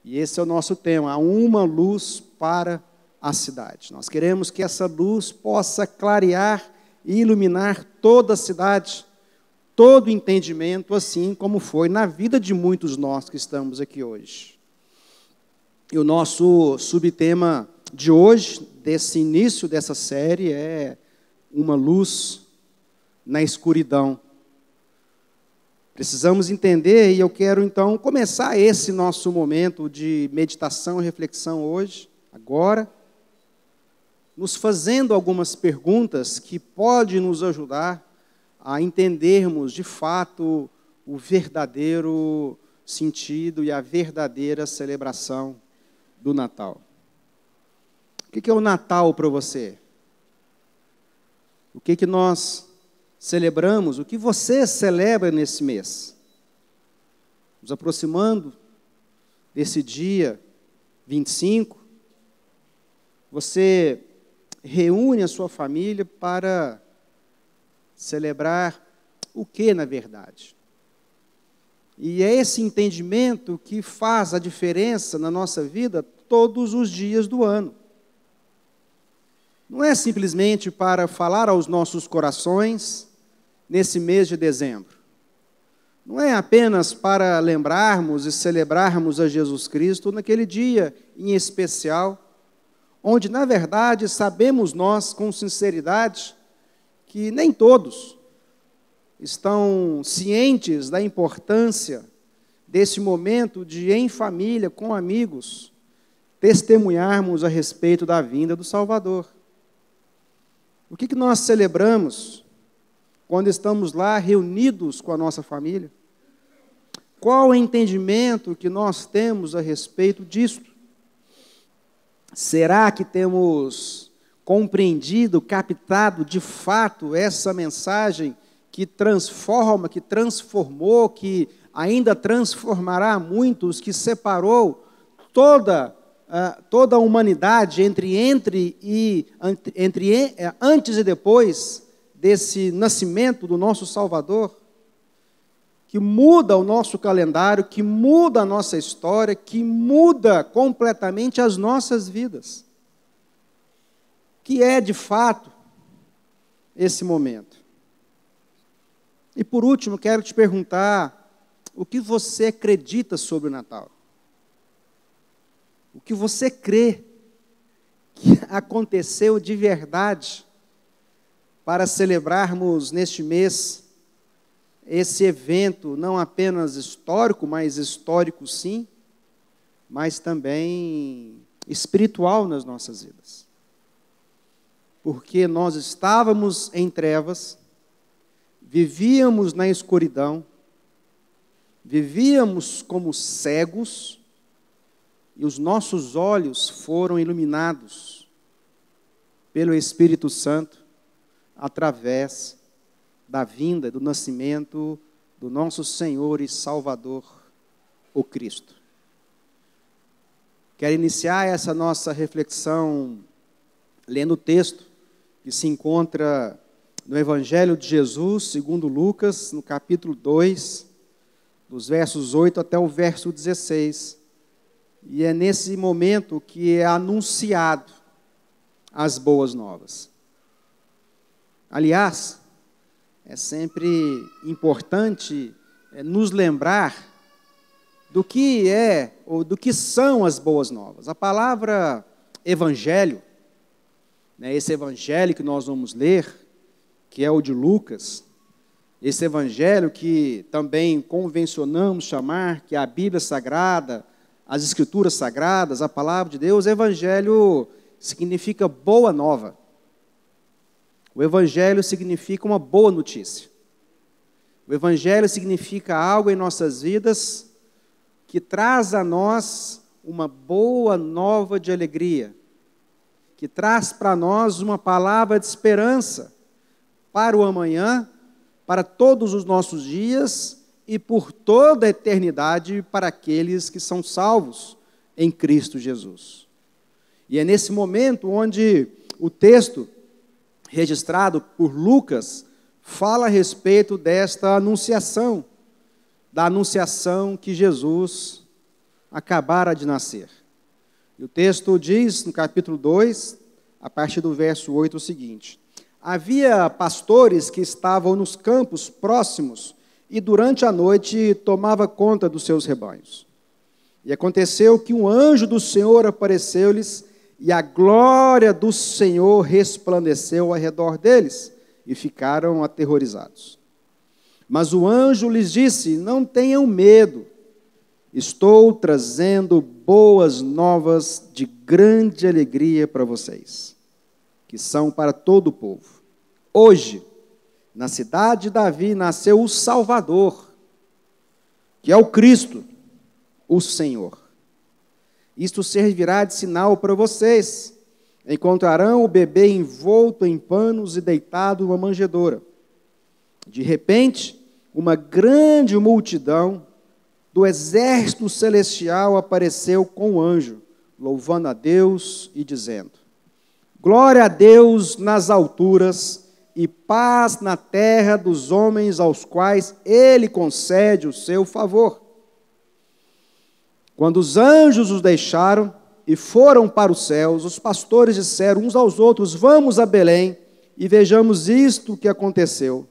E esse é o nosso tema, uma luz para a cidade. Nós queremos que essa luz possa clarear e iluminar toda a cidade, todo o entendimento, assim como foi na vida de muitos nós que estamos aqui hoje. E o nosso subtema de hoje, desse início dessa série, é uma luz na escuridão. Precisamos entender, e eu quero então começar esse nosso momento de meditação e reflexão hoje, agora, nos fazendo algumas perguntas que podem nos ajudar a entendermos de fato o verdadeiro sentido e a verdadeira celebração do Natal. O que é o Natal para você? O que nós celebramos? O que você celebra nesse mês? Nos aproximando desse dia 25, você reúne a sua família para celebrar o que, na verdade? E é esse entendimento que faz a diferença na nossa vida todos os dias do ano. Não é simplesmente para falar aos nossos corações nesse mês de dezembro. Não é apenas para lembrarmos e celebrarmos a Jesus Cristo naquele dia em especial, onde, na verdade, sabemos nós com sinceridade que nem todos estão cientes da importância desse momento de, em família, com amigos, testemunharmos a respeito da vinda do Salvador. O que nós celebramos quando estamos lá reunidos com a nossa família? Qual o entendimento que nós temos a respeito disto? Será que temos compreendido, captado de fato essa mensagem que transforma, que transformou, que ainda transformará muitos, que separou toda a humanidade antes e depois desse nascimento do nosso Salvador, que muda o nosso calendário, que muda a nossa história, que muda completamente as nossas vidas. Que é, de fato, esse momento. E, por último, quero te perguntar, o que você acredita sobre o Natal? O que você crê que aconteceu de verdade para celebrarmos neste mês esse evento, não apenas histórico, mas histórico sim, mas também espiritual nas nossas vidas? Porque nós estávamos em trevas, vivíamos na escuridão, vivíamos como cegos, e os nossos olhos foram iluminados pelo Espírito Santo através da vinda, do nascimento do nosso Senhor e Salvador, o Cristo. Quero iniciar essa nossa reflexão lendo o texto que se encontra no Evangelho de Jesus, segundo Lucas, no capítulo 2, dos versos 8 até o verso 16. E é nesse momento que é anunciado as boas novas. Aliás, é sempre importante nos lembrar do que é, ou do que são as boas novas. A palavra evangelho, esse evangelho que nós vamos ler, que é o de Lucas, esse evangelho que também convencionamos chamar, que é a Bíblia Sagrada, as Escrituras Sagradas, a Palavra de Deus, evangelho significa boa nova. O evangelho significa uma boa notícia. O evangelho significa algo em nossas vidas que traz a nós uma boa nova de alegria, que traz para nós uma palavra de esperança para o amanhã, para todos os nossos dias e por toda a eternidade para aqueles que são salvos em Cristo Jesus. E é nesse momento onde o texto registrado por Lucas fala a respeito desta anunciação, da anunciação que Jesus acabara de nascer. E o texto diz, no capítulo 2, a partir do verso 8, o seguinte: havia pastores que estavam nos campos próximos e durante a noite tomava conta dos seus rebanhos. E aconteceu que um anjo do Senhor apareceu-lhes e a glória do Senhor resplandeceu ao redor deles e ficaram aterrorizados. Mas o anjo lhes disse: não tenham medo, estou trazendo boas novas de grande alegria para vocês, que são para todo o povo. Hoje, na cidade de Davi, nasceu o Salvador, que é o Cristo, o Senhor. Isto servirá de sinal para vocês. Encontrarão o bebê envolto em panos e deitado numa manjedoura. De repente, uma grande multidão do exército celestial apareceu com o anjo, louvando a Deus e dizendo: glória a Deus nas alturas e paz na terra dos homens aos quais Ele concede o seu favor. Quando os anjos os deixaram e foram para os céus, os pastores disseram uns aos outros: vamos a Belém e vejamos isto que aconteceu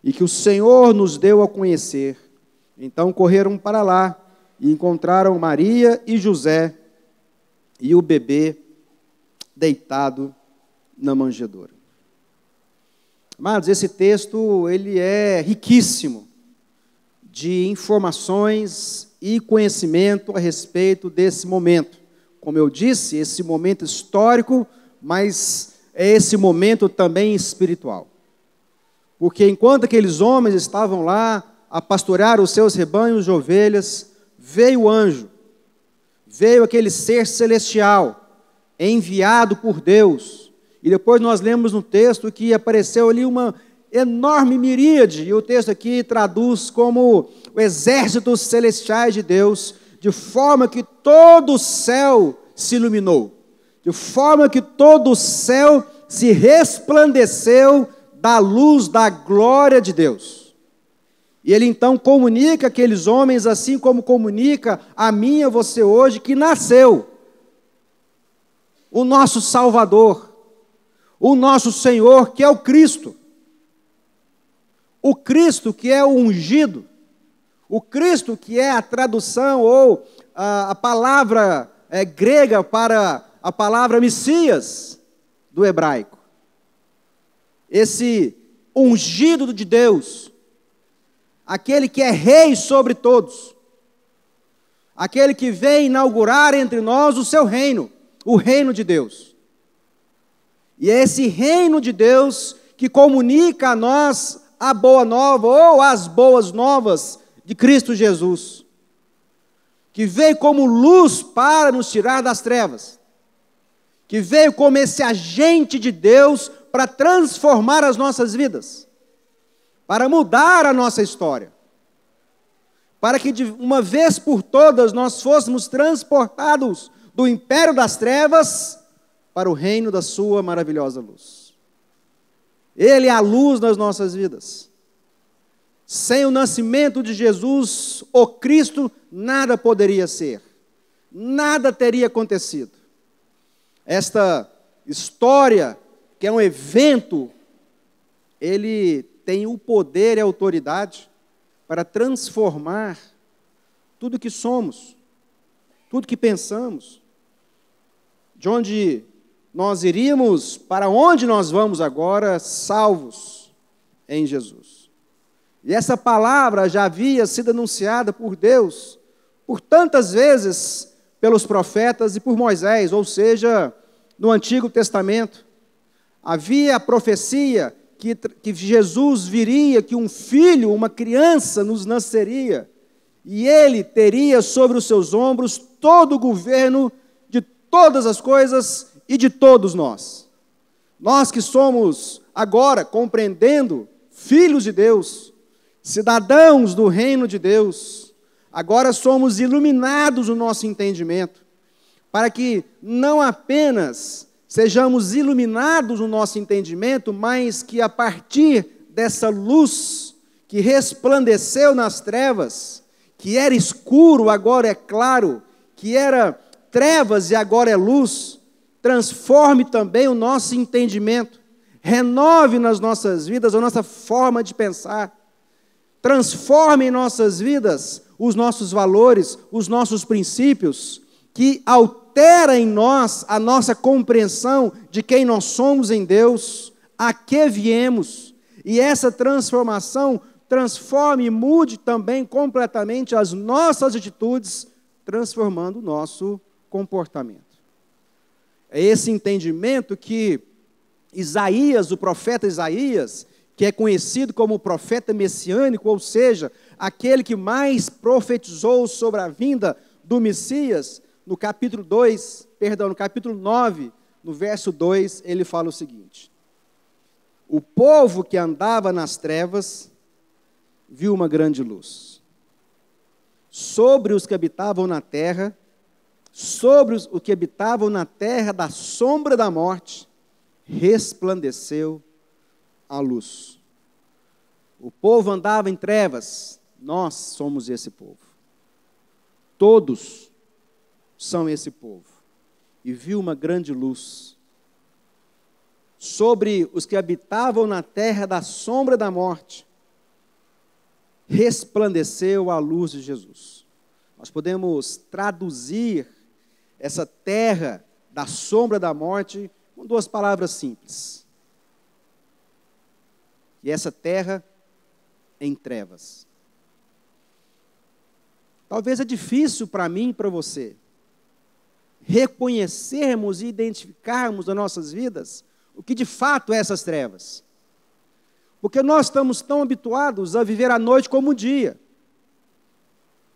e que o Senhor nos deu a conhecer. Então correram para lá e encontraram Maria e José e o bebê deitado na manjedoura. Amados, esse texto ele é riquíssimo de informações e conhecimento a respeito desse momento. Como eu disse, esse momento histórico, mas é esse momento também espiritual. Porque enquanto aqueles homens estavam lá a pastorear os seus rebanhos de ovelhas, veio o anjo, veio aquele ser celestial, enviado por Deus. E depois nós lemos no texto que apareceu ali uma enorme miríade, e o texto aqui traduz como o exército celestiais de Deus, de forma que todo o céu se iluminou, de forma que todo o céu se resplandeceu da luz da glória de Deus. E ele então comunica aqueles homens, assim como comunica a mim e a você hoje, que nasceu o nosso Salvador, o nosso Senhor, que é o Cristo. O Cristo que é o ungido, o Cristo que é a tradução ou a palavra grega para a palavra Messias do hebraico. Esse ungido de Deus, aquele que é rei sobre todos, aquele que vem inaugurar entre nós o seu reino, o reino de Deus. E é esse reino de Deus que comunica a nós a boa nova, ou as boas novas de Cristo Jesus, que veio como luz para nos tirar das trevas, que veio como esse agente de Deus para transformar as nossas vidas, para mudar a nossa história, para que de uma vez por todas nós fôssemos transportados do império das trevas para o reino da sua maravilhosa luz. Ele é a luz das nossas vidas. Sem o nascimento de Jesus, o Cristo, nada poderia ser. Nada teria acontecido. Esta história, que é um evento, ele tem o poder e a autoridade para transformar tudo que somos, tudo que pensamos, de onde nós iríamos, para onde nós vamos agora, salvos em Jesus. E essa palavra já havia sido anunciada por Deus, por tantas vezes, pelos profetas e por Moisés, ou seja, no Antigo Testamento. Havia a profecia que Jesus viria, que um filho, uma criança nos nasceria, e ele teria sobre os seus ombros todo o governo de todas as coisas e de todos nós. Nós que somos agora, compreendendo, filhos de Deus, cidadãos do reino de Deus, agora somos iluminados no nosso entendimento, para que não apenas sejamos iluminados no nosso entendimento, mas que a partir dessa luz que resplandeceu nas trevas, que era escuro, agora é claro, que era trevas e agora é luz, transforme também o nosso entendimento, renove nas nossas vidas a nossa forma de pensar, transforme em nossas vidas os nossos valores, os nossos princípios, que altera em nós a nossa compreensão de quem nós somos em Deus, a que viemos, e essa transformação transforme e mude também completamente as nossas atitudes, transformando o nosso comportamento. É esse entendimento que Isaías, o profeta Isaías, que é conhecido como o profeta messiânico, ou seja, aquele que mais profetizou sobre a vinda do Messias, no capítulo 9, no verso 2, ele fala o seguinte: o povo que andava nas trevas viu uma grande luz. Sobre os que habitavam na terra, sobre os que habitavam na terra da sombra da morte, resplandeceu a luz. O povo andava em trevas, nós somos esse povo. Todos são esse povo. E viu uma grande luz. Sobre os que habitavam na terra da sombra da morte, resplandeceu a luz de Jesus. Nós podemos traduzir essa terra da sombra da morte com duas palavras simples. E essa terra em trevas. Talvez é difícil para mim e para você reconhecermos e identificarmos nas nossas vidas o que de fato é essas trevas. Porque nós estamos tão habituados a viver a noite como o dia.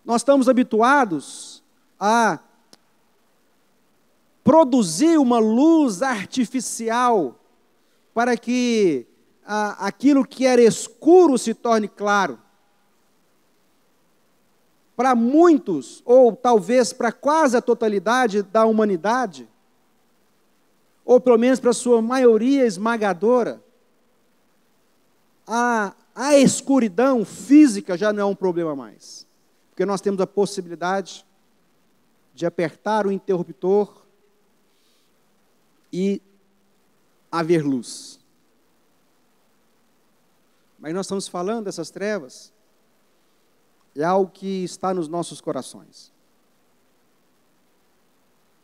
Nós estamos habituados a produzir uma luz artificial para que aquilo que era escuro se torne claro. Para muitos, ou talvez para quase a totalidade da humanidade, ou pelo menos para a sua maioria esmagadora, a escuridão física já não é um problema mais. Porque nós temos a possibilidade de apertar o interruptor e haver luz. Mas nós estamos falando dessas trevas, é algo que está nos nossos corações.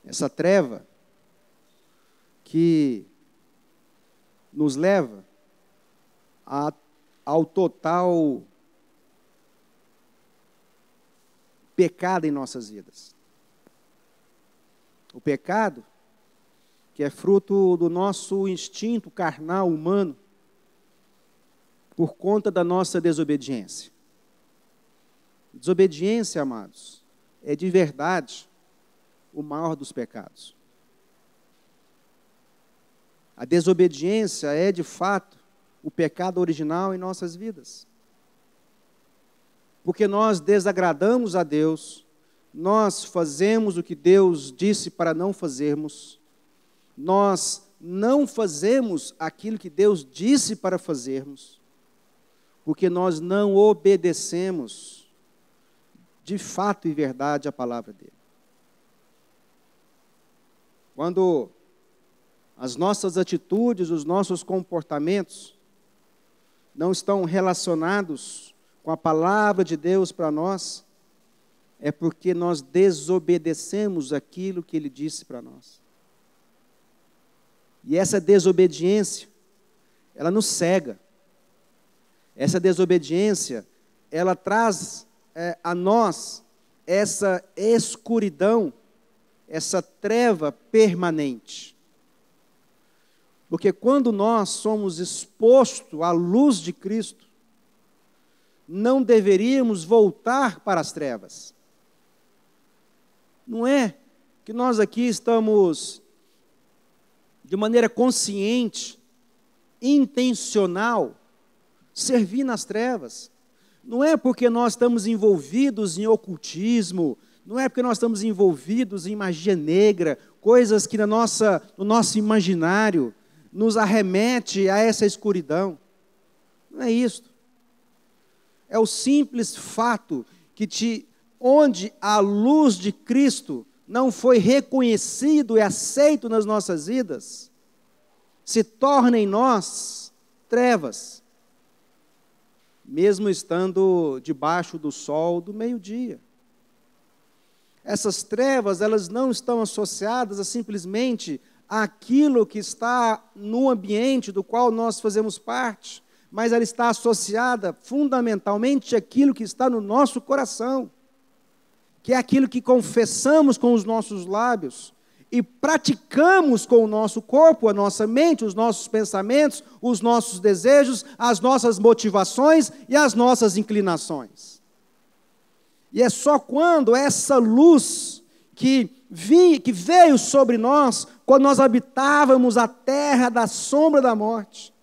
Essa treva que nos leva ao total pecado em nossas vidas. O pecado, que é fruto do nosso instinto carnal humano, por conta da nossa desobediência. Desobediência, amados, é de verdade o maior dos pecados. A desobediência é, de fato, o pecado original em nossas vidas. Porque nós desagradamos a Deus, nós fazemos o que Deus disse para não fazermos, nós não fazemos aquilo que Deus disse para fazermos, porque nós não obedecemos de fato e verdade a palavra dele. Quando as nossas atitudes, os nossos comportamentos não estão relacionados com a palavra de Deus para nós, é porque nós desobedecemos aquilo que ele disse para nós. E essa desobediência, ela nos cega. Essa desobediência, ela traz a nós essa escuridão, essa treva permanente. Porque quando nós somos expostos à luz de Cristo, não deveríamos voltar para as trevas. Não é que nós aqui estamos, de maneira consciente, intencional, servir nas trevas. Não é porque nós estamos envolvidos em ocultismo, não é porque nós estamos envolvidos em magia negra, coisas que no nosso imaginário nos arremete a essa escuridão. Não é isso. É o simples fato que onde a luz de Cristo não foi reconhecido e aceito nas nossas vidas, se torna em nós trevas, mesmo estando debaixo do sol do meio-dia. Essas trevas, elas não estão associadas a simplesmente àquilo que está no ambiente do qual nós fazemos parte, mas ela está associada fundamentalmente àquilo que está no nosso coração, que é aquilo que confessamos com os nossos lábios e praticamos com o nosso corpo, a nossa mente, os nossos pensamentos, os nossos desejos, as nossas motivações e as nossas inclinações. E é só quando essa luz que veio sobre nós, quando nós habitávamos a terra da sombra da morte,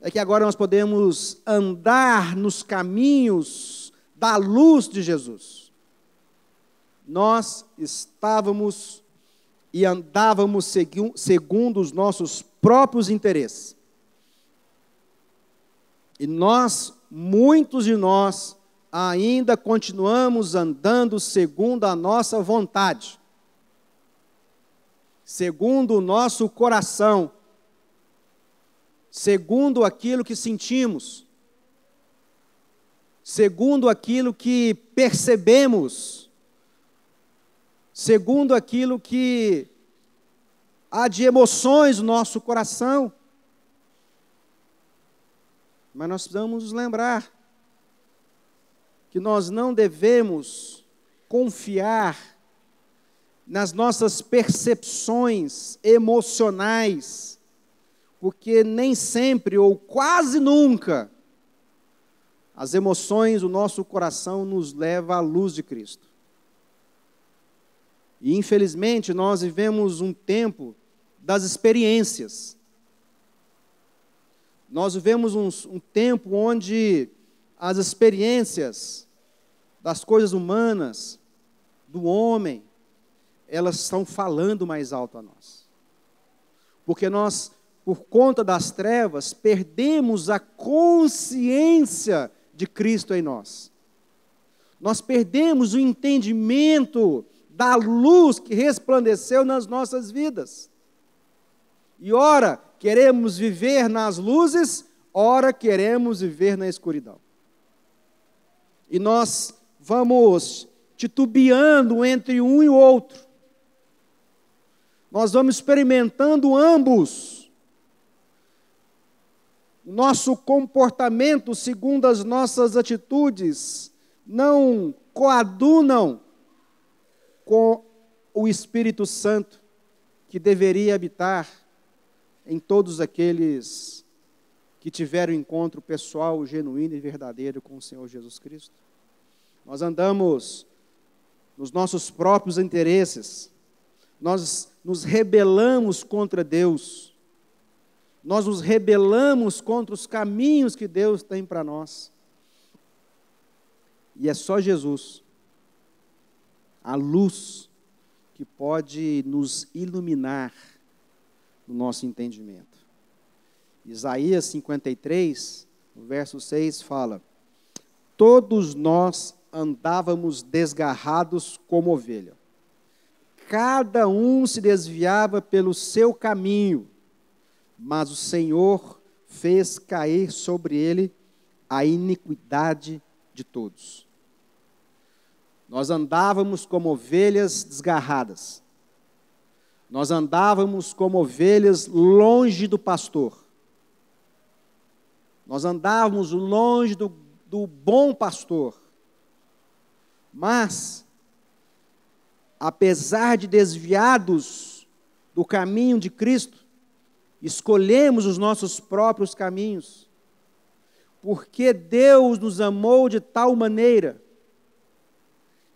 é que agora nós podemos andar nos caminhos da luz de Jesus. Nós estávamos e andávamos segundo os nossos próprios interesses. E muitos de nós, ainda continuamos andando segundo a nossa vontade, segundo o nosso coração, segundo aquilo que sentimos, segundo aquilo que percebemos, segundo aquilo que há de emoções no nosso coração. Mas nós precisamos nos lembrar que nós não devemos confiar nas nossas percepções emocionais, porque nem sempre ou quase nunca as emoções do nosso coração nos levam à luz de Cristo. E infelizmente nós vivemos um tempo das experiências. Nós vivemos um tempo onde as experiências das coisas humanas, do homem, elas estão falando mais alto a nós. Porque nós, por conta das trevas, perdemos a consciência de Cristo em nós. Nós perdemos o entendimento da luz que resplandeceu nas nossas vidas. E ora queremos viver nas luzes, ora queremos viver na escuridão. E nós vamos titubeando entre um e o outro. Nós vamos experimentando ambos. O nosso comportamento, segundo as nossas atitudes, não coadunam com o Espírito Santo que deveria habitar em todos aqueles que tiveram encontro pessoal, genuíno e verdadeiro com o Senhor Jesus Cristo. Nós andamos nos nossos próprios interesses, nós nos rebelamos contra Deus, nós nos rebelamos contra os caminhos que Deus tem para nós. E é só Jesus, a luz, que pode nos iluminar no nosso entendimento. Isaías 53, no verso 6, fala: todos nós andávamos desgarrados como ovelha. Cada um se desviava pelo seu caminho, mas o Senhor fez cair sobre ele a iniquidade de todos. Nós andávamos como ovelhas desgarradas. Nós andávamos como ovelhas longe do pastor. Nós andávamos longe do bom pastor. Mas, apesar de desviados do caminho de Cristo, escolhemos os nossos próprios caminhos, porque Deus nos amou de tal maneira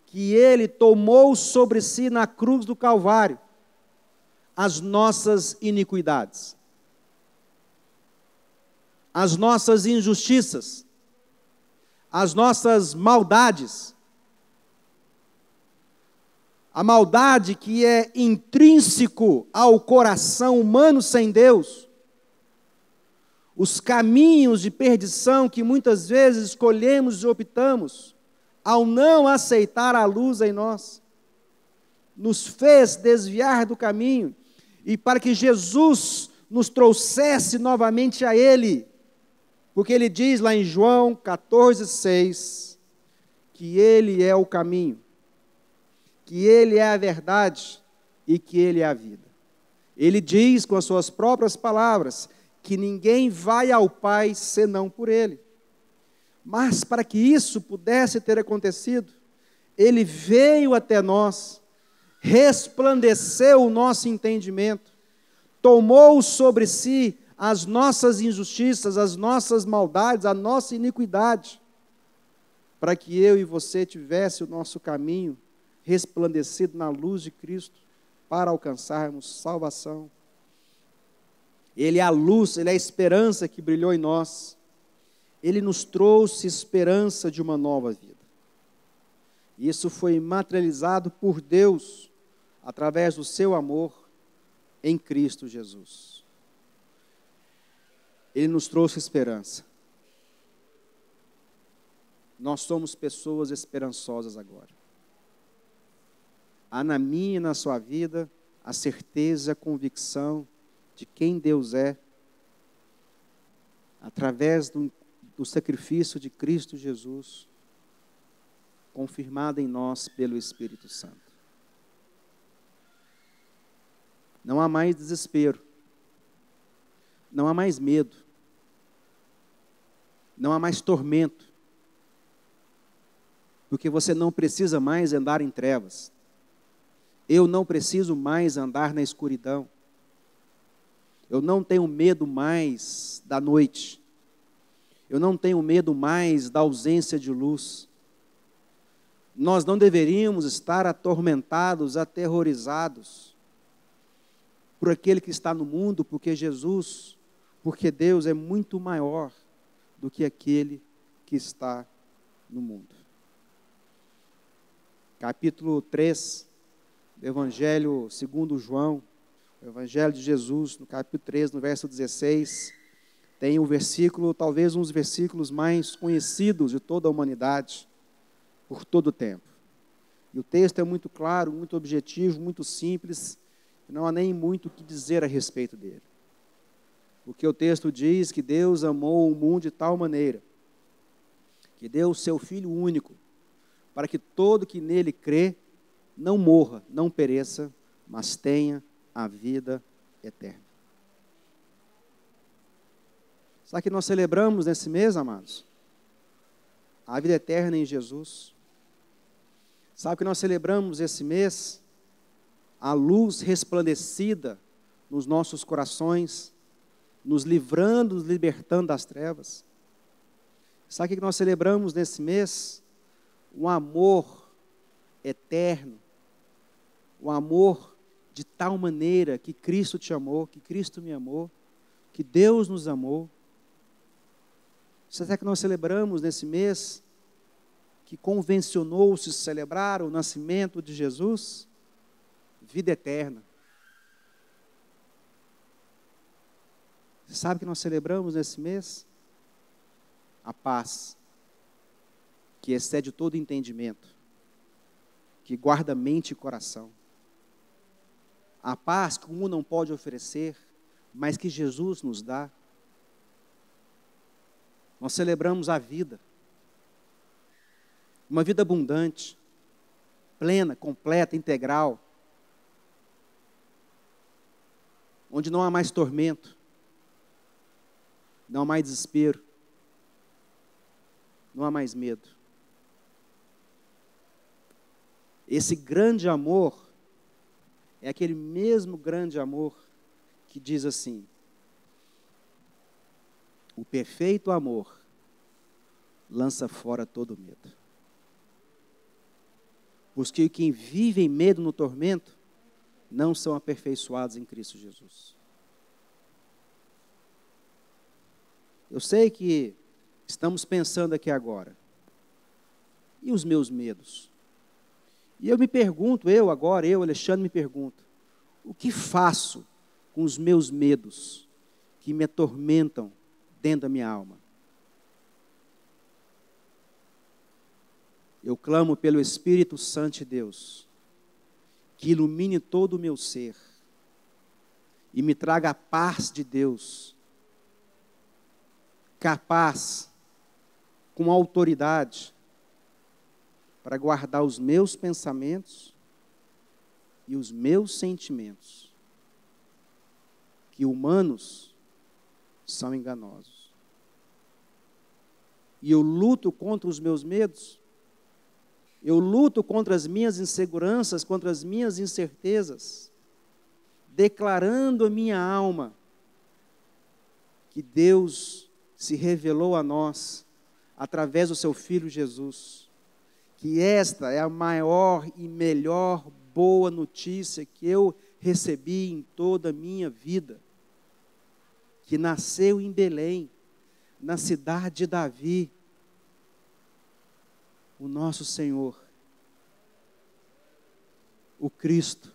que Ele tomou sobre si na cruz do Calvário as nossas iniquidades, as nossas injustiças, as nossas maldades, a maldade que é intrínseco ao coração humano sem Deus, os caminhos de perdição que muitas vezes escolhemos e optamos, ao não aceitar a luz em nós. nos fez desviar do caminho e para que Jesus nos trouxesse novamente a Ele. Porque Ele diz lá em João 14,6, que Ele é o caminho, que Ele é a verdade e que Ele é a vida. Ele diz com as suas próprias palavras que ninguém vai ao Pai senão por Ele. Mas para que isso pudesse ter acontecido, Ele veio até nós, resplandeceu o nosso entendimento, tomou sobre si as nossas injustiças, as nossas maldades, a nossa iniquidade, para que eu e você tivesse o nosso caminho resplandecido na luz de Cristo, para alcançarmos salvação. Ele é a luz, Ele é a esperança que brilhou em nós. Ele nos trouxe esperança de uma nova vida. Isso foi materializado por Deus, através do seu amor em Cristo Jesus. Ele nos trouxe esperança. Nós somos pessoas esperançosas agora. Há na minha e na sua vida a certeza, a convicção de quem Deus é, através do sacrifício de Cristo Jesus, confirmado em nós pelo Espírito Santo. Não há mais desespero, não há mais medo, não há mais tormento, porque você não precisa mais andar em trevas. Eu não preciso mais andar na escuridão. Eu não tenho medo mais da noite. Eu não tenho medo mais da ausência de luz. Nós não deveríamos estar atormentados, aterrorizados por aquele que está no mundo, porque Deus é muito maior do que aquele que está no mundo. Capítulo 3 do Evangelho segundo João, o Evangelho de Jesus, no capítulo 3, no verso 16, tem um versículo, talvez um dos versículos mais conhecidos de toda a humanidade, por todo o tempo. E o texto é muito claro, muito objetivo, muito simples, não há nem muito o que dizer a respeito dele. Porque o texto diz que Deus amou o mundo de tal maneira, que deu o seu Filho único, para que todo que nele crê, não morra, não pereça, mas tenha a vida eterna. Sabe o que nós celebramos nesse mês, amados? A vida eterna em Jesus. Sabe o que nós celebramos esse mês? A luz resplandecida nos nossos corações, nos livrando, nos libertando das trevas. Sabe o que nós celebramos nesse mês? O amor eterno, o amor de tal maneira que Cristo te amou, que Cristo me amou, que Deus nos amou. Sabe o que nós celebramos nesse mês? Que convencionou-se celebrar o nascimento de Jesus? Vida eterna. Você sabe o que nós celebramos nesse mês? A paz, que excede todo entendimento, que guarda mente e coração. A paz que o mundo não pode oferecer, mas que Jesus nos dá. Nós celebramos a vida, uma vida abundante, plena, completa, integral, onde não há mais tormento, não há mais desespero, não há mais medo. Esse grande amor é aquele mesmo grande amor que diz assim: o perfeito amor lança fora todo medo. Porque quem vive em medo no tormento não são aperfeiçoados em Cristo Jesus. Eu sei que estamos pensando aqui agora, e os meus medos? E eu me pergunto, Alexandre, me pergunto, o que faço com os meus medos que me atormentam dentro da minha alma? Eu clamo pelo Espírito Santo de Deus, que ilumine todo o meu ser e me traga a paz de Deus, capaz, com autoridade, para guardar os meus pensamentos e os meus sentimentos, que humanos são enganosos. E eu luto contra os meus medos, eu luto contra as minhas inseguranças, contra as minhas incertezas, declarando a minha alma que Deus se revelou a nós através do seu Filho Jesus, que esta é a maior e melhor boa notícia que eu recebi em toda a minha vida, que nasceu em Belém, na cidade de Davi, o nosso Senhor, o Cristo,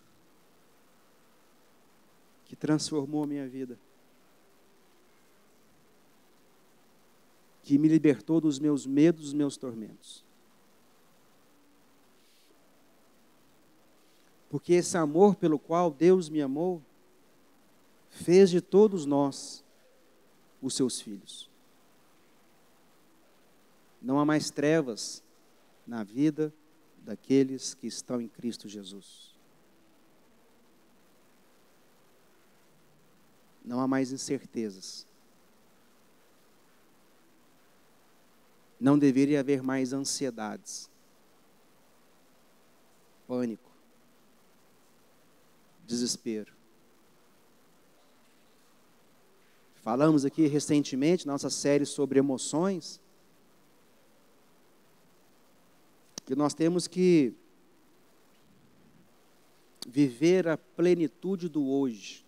que transformou a minha vida, que me libertou dos meus medos, dos meus tormentos. Porque esse amor pelo qual Deus me amou, fez de todos nós os seus filhos. Não há mais trevas na vida daqueles que estão em Cristo Jesus. Não há mais incertezas. Não deveria haver mais ansiedades, pânico, desespero. Falamos aqui recentemente, na nossa série sobre emoções, que nós temos que viver a plenitude do hoje.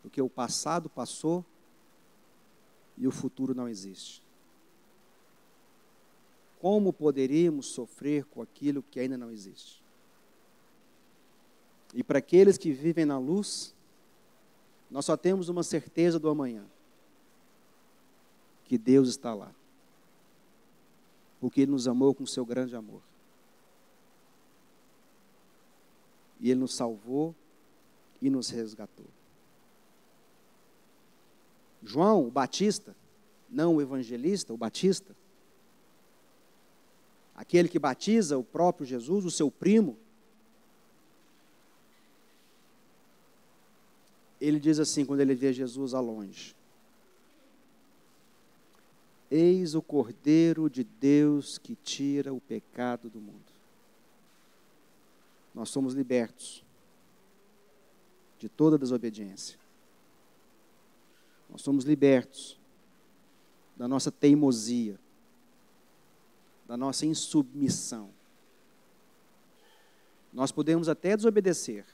Porque o passado passou e o futuro não existe. Como poderíamos sofrer com aquilo que ainda não existe? E para aqueles que vivem na luz, nós só temos uma certeza do amanhã: que Deus está lá. Porque Ele nos amou com o seu grande amor. E Ele nos salvou e nos resgatou. João, o Batista, não o evangelista, o Batista, aquele que batiza o próprio Jesus, o seu primo, ele diz assim, quando ele vê Jesus ao longe: eis o Cordeiro de Deus que tira o pecado do mundo. Nós somos libertos de toda desobediência. Nós somos libertos da nossa teimosia, da nossa insubmissão. Nós podemos até desobedecer,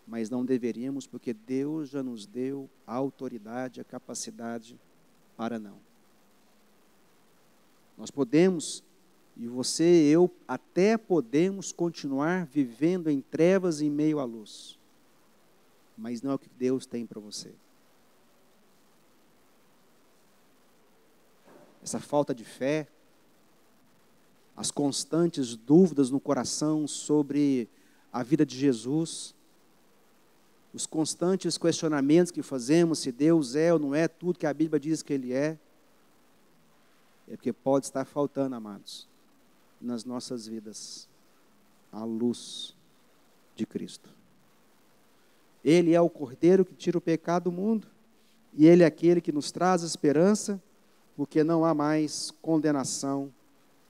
mas não deveríamos, porque Deus já nos deu a autoridade, a capacidade para não. Nós podemos, e você e eu, até podemos continuar vivendo em trevas em meio à luz, mas não é o que Deus tem para você. Essa falta de fé, as constantes dúvidas no coração sobre a vida de Jesus, os constantes questionamentos que fazemos se Deus é ou não é tudo que a Bíblia diz que Ele é porque pode estar faltando, amados, nas nossas vidas, a luz de Cristo. Ele é o Cordeiro que tira o pecado do mundo, e Ele é aquele que nos traz esperança, porque não há mais condenação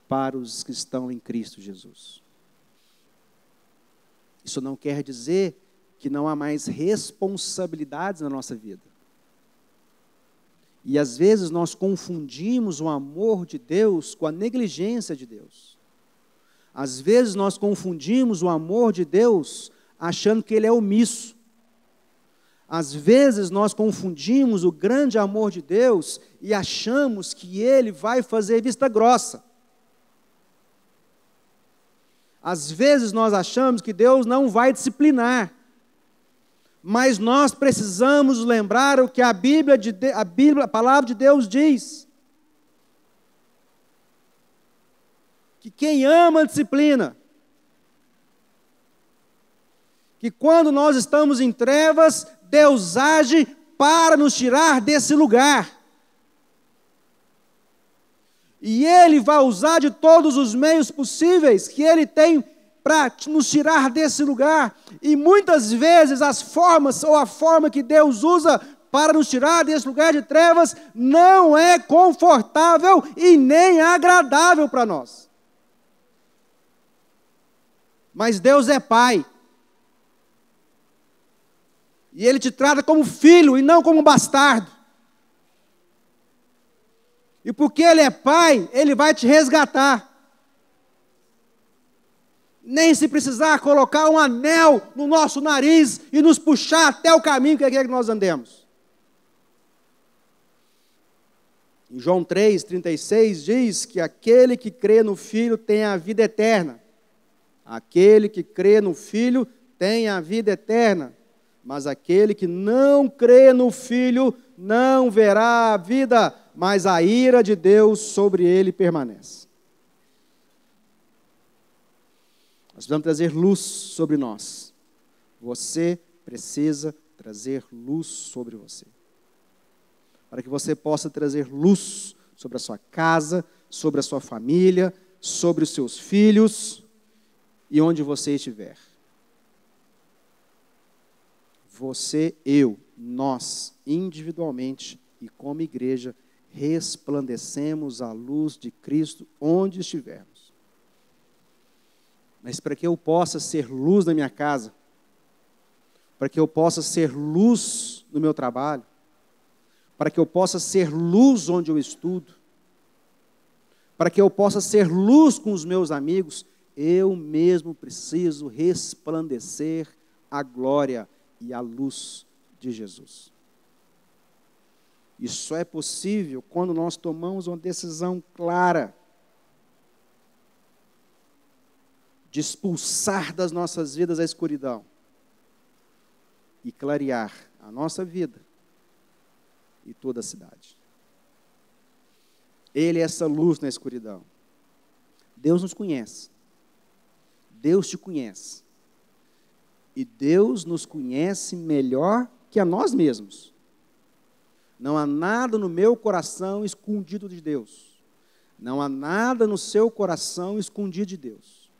para os que estão em Cristo Jesus. Isso não quer dizer que não há mais responsabilidades na nossa vida. E às vezes nós confundimos o amor de Deus com a negligência de Deus. Às vezes nós confundimos o amor de Deus achando que Ele é omisso. Às vezes nós confundimos o grande amor de Deus e achamos que Ele vai fazer vista grossa. Às vezes nós achamos que Deus não vai disciplinar. Mas nós precisamos lembrar o que a Bíblia, a palavra de Deus diz. que quem ama disciplina. Que quando nós estamos em trevas, Deus age para nos tirar desse lugar. E Ele vai usar de todos os meios possíveis que Ele tem para nos tirar desse lugar. E muitas vezes as formas ou a forma que Deus usa para nos tirar desse lugar de trevas não é confortável e nem agradável para nós. Mas Deus é Pai. E Ele te trata como filho e não como bastardo. E porque Ele é Pai, Ele vai te resgatar. Nem se precisar colocar um anel no nosso nariz e nos puxar até o caminho que é que nós andemos. Em João 3,36 diz que aquele que crê no Filho tem a vida eterna. Aquele que crê no Filho tem a vida eterna. Mas aquele que não crê no Filho não verá a vida, mas a ira de Deus sobre ele permanece. Nós precisamos trazer luz sobre nós. Você precisa trazer luz sobre você. Para que você possa trazer luz sobre a sua casa, sobre a sua família, sobre os seus filhos e onde você estiver. Você, eu, nós, individualmente e como igreja, resplandecemos a luz de Cristo onde estivermos. Mas para que eu possa ser luz na minha casa, para que eu possa ser luz no meu trabalho, para que eu possa ser luz onde eu estudo, para que eu possa ser luz com os meus amigos, eu mesmo preciso resplandecer a glória e a luz de Jesus. Isso só é possível quando nós tomamos uma decisão clara de expulsar das nossas vidas a escuridão e clarear a nossa vida e toda a cidade. Ele é essa luz na escuridão. Deus nos conhece. Deus te conhece. E Deus nos conhece melhor que a nós mesmos. Não há nada no meu coração escondido de Deus. Não há nada no seu coração escondido de Deus.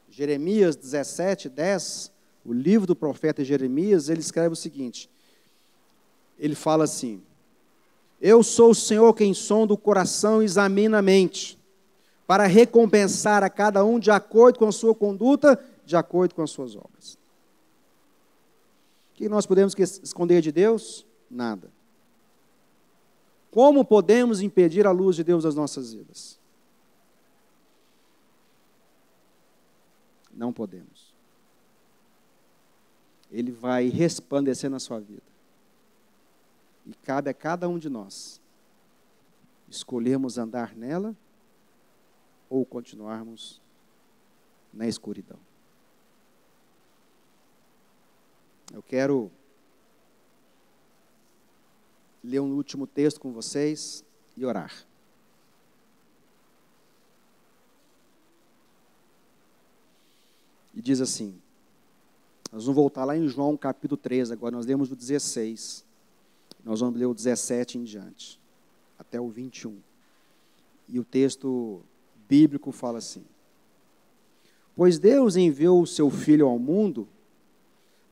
Jeremias 17:10, o livro do profeta Jeremias, ele escreve o seguinte. Ele fala assim: eu sou o Senhor quem sonda o coração e examina a mente, para recompensar a cada um de acordo com a sua conduta, de acordo com as suas obras. O que nós podemos esconder de Deus? Nada. Como podemos impedir a luz de Deus das nossas vidas? Não podemos. Ele vai resplandecer na sua vida. E cabe a cada um de nós escolhermos andar nela ou continuarmos na escuridão. Eu quero ler um último texto com vocês e orar. E diz assim, nós vamos voltar lá em João capítulo 13, agora nós lemos o 16, nós vamos ler o 17 em diante, até o 21. E o texto bíblico fala assim: pois Deus enviou o seu Filho ao mundo,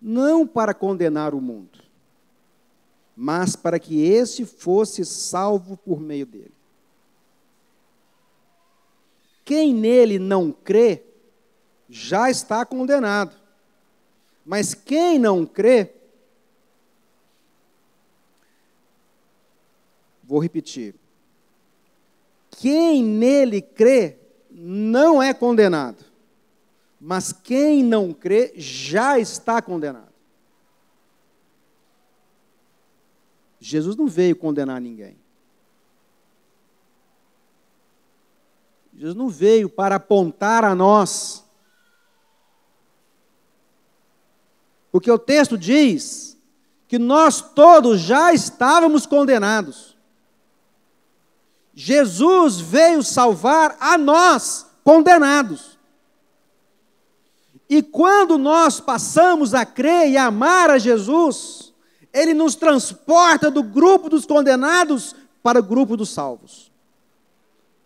não para condenar o mundo, mas para que esse fosse salvo por meio dele. Quem nele não crê, já está condenado. Mas quem não crê, vou repetir, quem nele crê, não é condenado. Mas quem não crê, já está condenado. Jesus não veio condenar ninguém. Jesus não veio para apontar a nós. Porque o texto diz que nós todos já estávamos condenados. Jesus veio salvar a nós, condenados. E quando nós passamos a crer e amar a Jesus, Ele nos transporta do grupo dos condenados para o grupo dos salvos.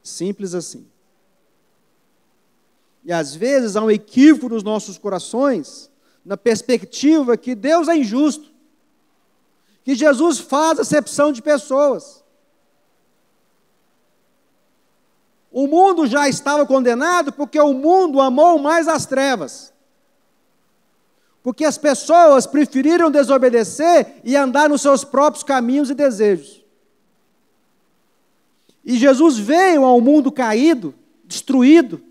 Simples assim. E às vezes há um equívoco nos nossos corações, na perspectiva que Deus é injusto, que Jesus faz acepção de pessoas. O mundo já estava condenado porque o mundo amou mais as trevas. Porque as pessoas preferiram desobedecer e andar nos seus próprios caminhos e desejos. E Jesus veio ao mundo caído, destruído,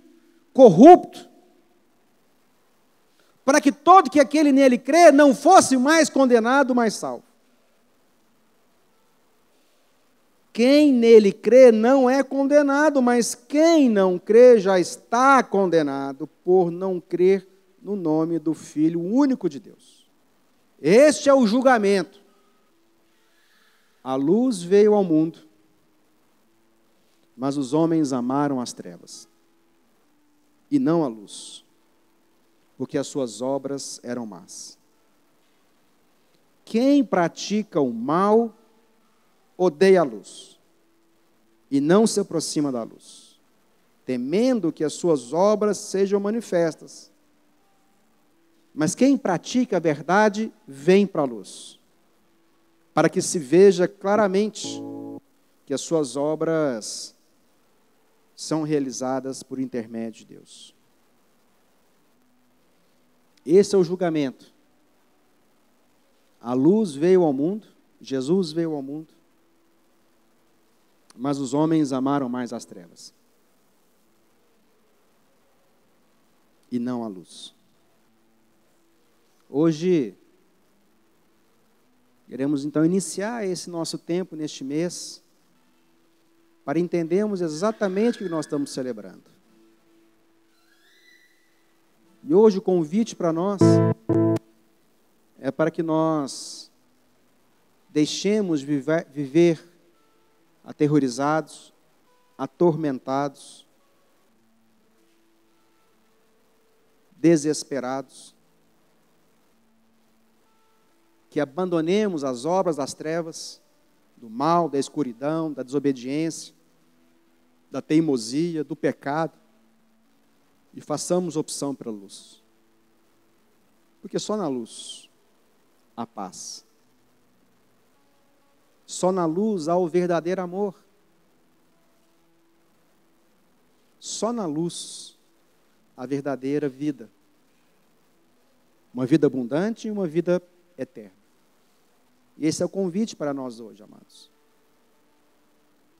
corrupto, para que todo que aquele nele crê não fosse mais condenado, mas salvo. Quem nele crê não é condenado, mas quem não crê já está condenado por não crer no nome do Filho único de Deus. Este é o julgamento. A luz veio ao mundo, mas os homens amaram as trevas, e não a luz, porque as suas obras eram más. Quem pratica o mal odeia a luz, e não se aproxima da luz, temendo que as suas obras sejam manifestas. Mas quem pratica a verdade vem para a luz, para que se veja claramente que as suas obras são realizadas por intermédio de Deus. Esse é o julgamento. A luz veio ao mundo, Jesus veio ao mundo, mas os homens amaram mais as trevas e não a luz. Hoje, queremos então iniciar esse nosso tempo neste mês, para entendermos exatamente o que nós estamos celebrando. E hoje o convite para nós é para que nós deixemos viver aterrorizados, atormentados, desesperados, que abandonemos as obras das trevas, do mal, da escuridão, da desobediência, da teimosia, do pecado, e façamos opção pela luz. Porque só na luz há paz. Só na luz há o verdadeiro amor. Só na luz há a verdadeira vida. Uma vida abundante e uma vida eterna. E esse é o convite para nós hoje, amados.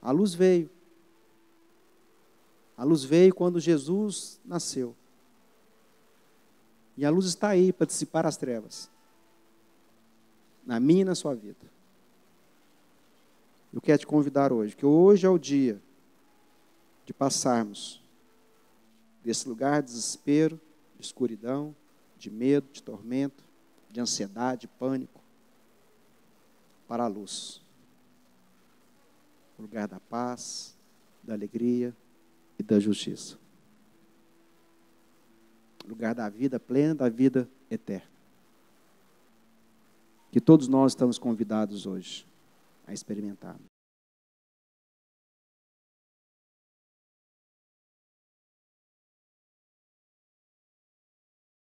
A luz veio. A luz veio quando Jesus nasceu. E a luz está aí para dissipar as trevas. Na minha e na sua vida. Eu quero te convidar hoje, que hoje é o dia de passarmos desse lugar de desespero, de escuridão, de medo, de tormento, de ansiedade, de pânico, para a luz. O lugar da paz, da alegria e da justiça. O lugar da vida plena, da vida eterna. Que todos nós estamos convidados hoje a experimentarmos.